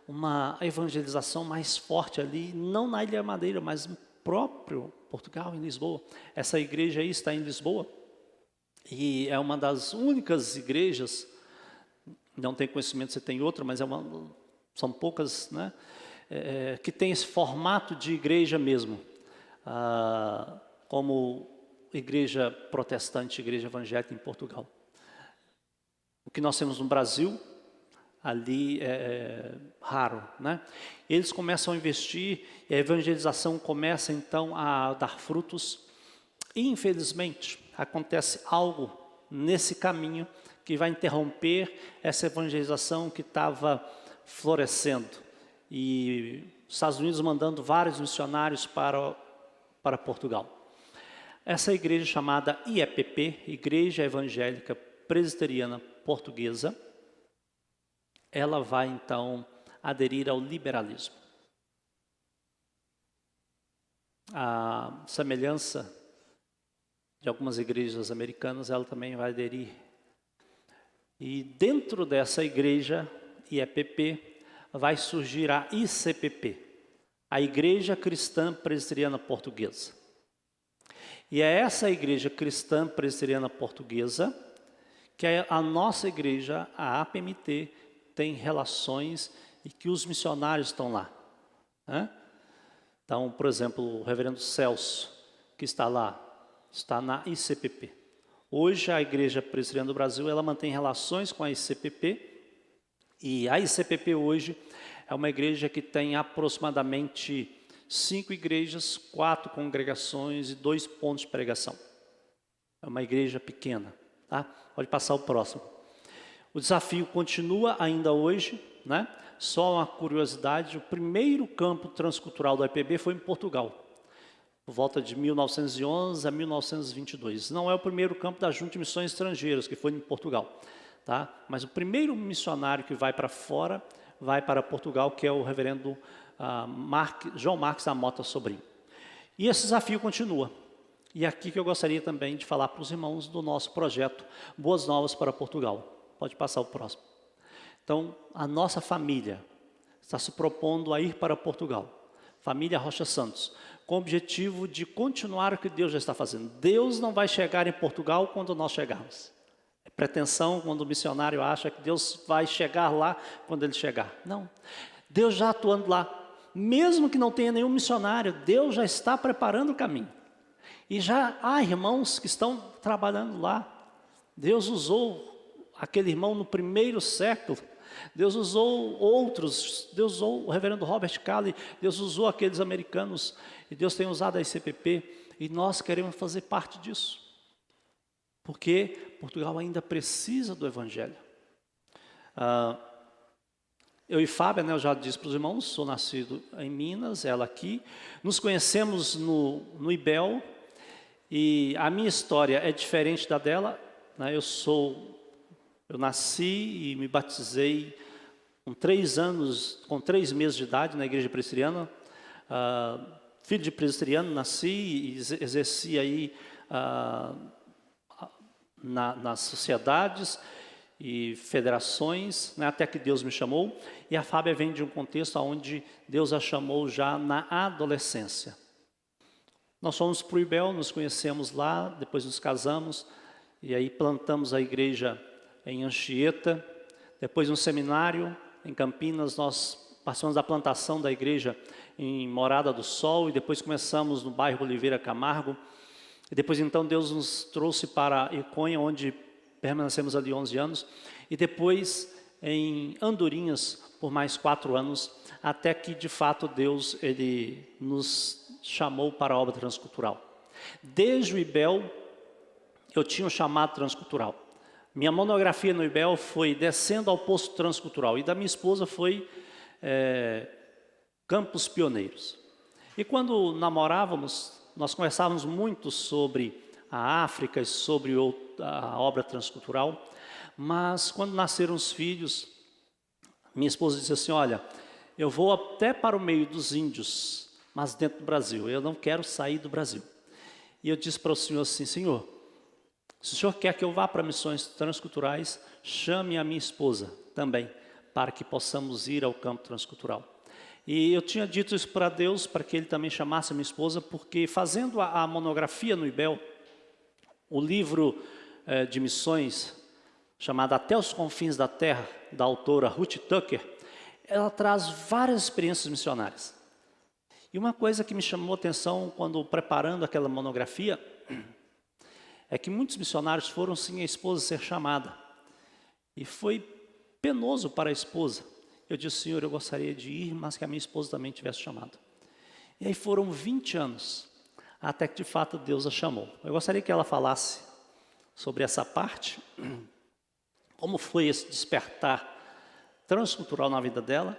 uma evangelização mais forte ali, não na Ilha Madeira, mas no próprio Portugal, em Lisboa. Essa igreja aí está em Lisboa. E é uma das únicas igrejas, não tenho conhecimento se tem outra, mas são poucas, né? que tem esse formato de igreja mesmo, como igreja protestante, igreja evangélica em Portugal. O que nós temos no Brasil, ali é raro, né? Eles começam a investir e a evangelização começa então a dar frutos. E, infelizmente, acontece algo nesse caminho que vai interromper essa evangelização que estava florescendo. E os Estados Unidos mandando vários missionários para Portugal. Essa igreja chamada IEPP, Igreja Evangélica Presbiteriana Portuguesa, ela vai então aderir ao liberalismo. A semelhança de algumas igrejas americanas, ela também vai aderir. E dentro dessa igreja IEPP vai surgir a ICPP, a Igreja Cristã Presbiteriana Portuguesa. E é essa Igreja Cristã Presbiteriana Portuguesa que a nossa igreja, a APMT, tem relações e que os missionários estão lá, né? Então, por exemplo, o reverendo Celso, que está lá, está na ICPP. Hoje, a Igreja Presbiteriana do Brasil, ela mantém relações com a ICPP, e a ICPP hoje é uma igreja que tem aproximadamente 5 igrejas, 4 congregações e 2 pontos de pregação. É uma igreja pequena, tá? Pode passar o próximo. O desafio continua ainda hoje, né? Só uma curiosidade, o primeiro campo transcultural do IPB foi em Portugal, por volta de 1911 a 1922. Não é o primeiro campo da Junta de Missões Estrangeiras, que foi em Portugal, tá? Mas o primeiro missionário que vai para fora, vai para Portugal, que é o reverendo João Marques da Mota Sobrinho. E esse desafio continua. E aqui que eu gostaria também de falar para os irmãos do nosso projeto Boas Novas para Portugal. Pode passar o próximo. Então, a nossa família está se propondo a ir para Portugal. Família Rocha Santos, com o objetivo de continuar o que Deus já está fazendo. Deus não vai chegar em Portugal quando nós chegarmos. É pretensão quando o missionário acha que Deus vai chegar lá quando ele chegar. Não. Deus já atuando lá. Mesmo que não tenha nenhum missionário, Deus já está preparando o caminho. E já há irmãos que estão trabalhando lá. Deus usou aquele irmão no primeiro século. Deus usou outros. Deus usou o reverendo Robert Calley. Deus usou aqueles americanos. E Deus tem usado a ICPP. E nós queremos fazer parte disso. Porque Portugal ainda precisa do Evangelho. Eu e Fábia, né, eu já disse para os irmãos, sou nascido em Minas, ela aqui. Nos conhecemos no IBEL. E a minha história é diferente da dela, né? Eu nasci e me batizei com 3 meses de idade na igreja presbiteriana. Filho de presbiteriano, nasci e exerci aí nas sociedades e federações, né, até que Deus me chamou. E a Fábia vem de um contexto onde Deus a chamou já na adolescência. Nós fomos para o IBEL, nos conhecemos lá, depois nos casamos, e aí plantamos a igreja em Anchieta. Depois no seminário, em Campinas, nós participamos da plantação da igreja em Morada do Sol, e depois começamos no bairro Oliveira Camargo. E depois então Deus nos trouxe para Iconha, onde permanecemos ali 11 anos. E depois em Andorinhas, por mais 4 anos, até que de fato Deus ele nos chamou para a obra transcultural. Desde o IBEL, eu tinha um chamado transcultural. Minha monografia no IBEL foi Descendo ao Poço Transcultural, e da minha esposa foi Campos Pioneiros. E quando namorávamos, nós conversávamos muito sobre a África e sobre a obra transcultural, mas quando nasceram os filhos, minha esposa disse assim: olha, eu vou até para o meio dos índios, mas dentro do Brasil, eu não quero sair do Brasil. E eu disse para o Senhor assim: Senhor, se o Senhor quer que eu vá para missões transculturais, chame a minha esposa também, para que possamos ir ao campo transcultural. E eu tinha dito isso para Deus, para que Ele também chamasse a minha esposa, porque fazendo a monografia no IBEL, o livro de missões, chamado Até os Confins da Terra, da autora Ruth Tucker, ela traz várias experiências missionárias. E uma coisa que me chamou a atenção quando preparando aquela monografia é que muitos missionários foram sem a esposa ser chamada. E foi penoso para a esposa. Eu disse, Senhor, eu gostaria de ir, mas que a minha esposa também tivesse chamado. E aí foram 20 anos, até que de fato Deus a chamou. Eu gostaria que ela falasse sobre essa parte, como foi esse despertar transcultural na vida dela,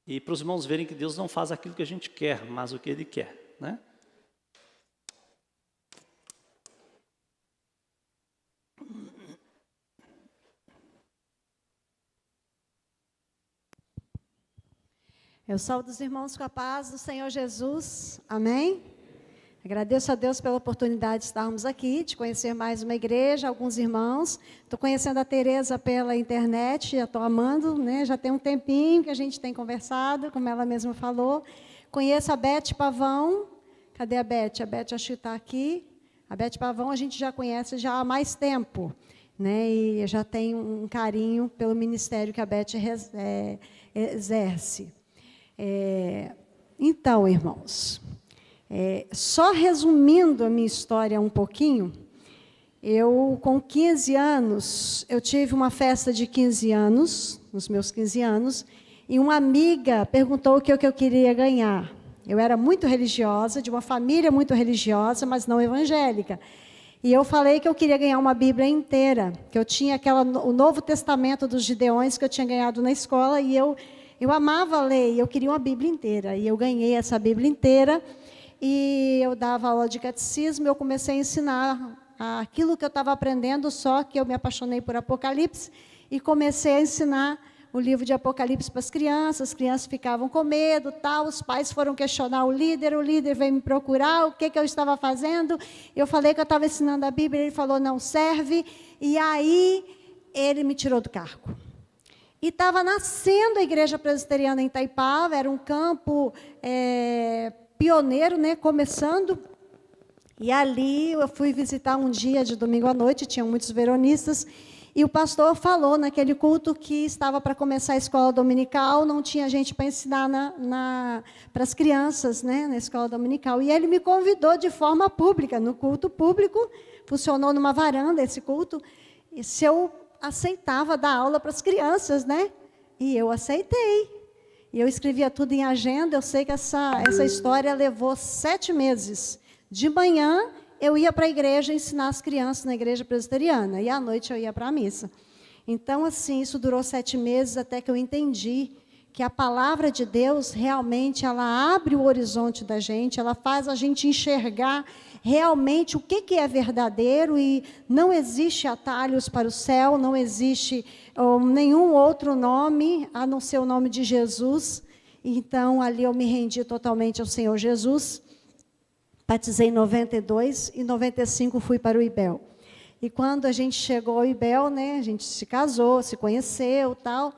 e para os irmãos verem que Deus não faz aquilo que a gente quer, mas o que Ele quer, né? Eu saúdo os irmãos com a paz do Senhor Jesus, amém? Agradeço a Deus pela oportunidade de estarmos aqui, de conhecer mais uma igreja, alguns irmãos. Estou conhecendo a Tereza pela internet, já estou amando, né? Já tem um tempinho que a gente tem conversado, como ela mesma falou. Conheço a Beth Pavão. Cadê a Beth? A Beth acho que está aqui. A Beth Pavão a gente já conhece já há mais tempo, né? E eu já tenho um carinho pelo ministério que a Beth exerce. Então, irmãos, só resumindo a minha história um pouquinho, eu, com 15 anos, eu tive uma festa de 15 anos, nos meus 15 anos, e uma amiga perguntou o que eu queria ganhar. Eu era muito religiosa, de uma família muito religiosa, mas não evangélica. E eu falei que eu queria ganhar uma Bíblia inteira, que eu tinha o Novo Testamento dos Gideões que eu tinha ganhado na escola, e eu amava ler, e eu queria uma Bíblia inteira. E eu ganhei essa Bíblia inteira, e eu dava aula de catecismo, eu comecei a ensinar aquilo que eu estava aprendendo, só que eu me apaixonei por Apocalipse, e comecei a ensinar o livro de Apocalipse para as crianças ficavam com medo, tal, os pais foram questionar o líder veio me procurar, o que eu estava fazendo, eu falei que eu estava ensinando a Bíblia, ele falou, não serve, e aí ele me tirou do cargo. E estava nascendo a igreja presbiteriana em Itaipava, era um campo pioneiro, né, começando, e ali eu fui visitar um dia de domingo à noite, tinham muitos veronistas, e o pastor falou naquele culto que estava para começar a escola dominical, não tinha gente para ensinar para as crianças, né, na escola dominical. E ele me convidou de forma pública, no culto público, funcionou numa varanda esse culto, e se eu aceitava dar aula para as crianças, né? E eu aceitei. E eu escrevia tudo em agenda, eu sei que essa história levou 7 meses. De manhã, eu ia para a igreja ensinar as crianças na igreja presbiteriana, e à noite eu ia para a missa. Então, assim, isso durou 7 meses, até que eu entendi que a palavra de Deus, realmente, ela abre o horizonte da gente, ela faz a gente enxergar realmente o que é verdadeiro, e não existe atalhos para o céu, não existe nenhum outro nome, a não ser o nome de Jesus. Então, ali eu me rendi totalmente ao Senhor Jesus. Batizei em 92, e em 95 fui para o IBEL. E quando a gente chegou ao IBEL, né, a gente se casou, se conheceu, tal,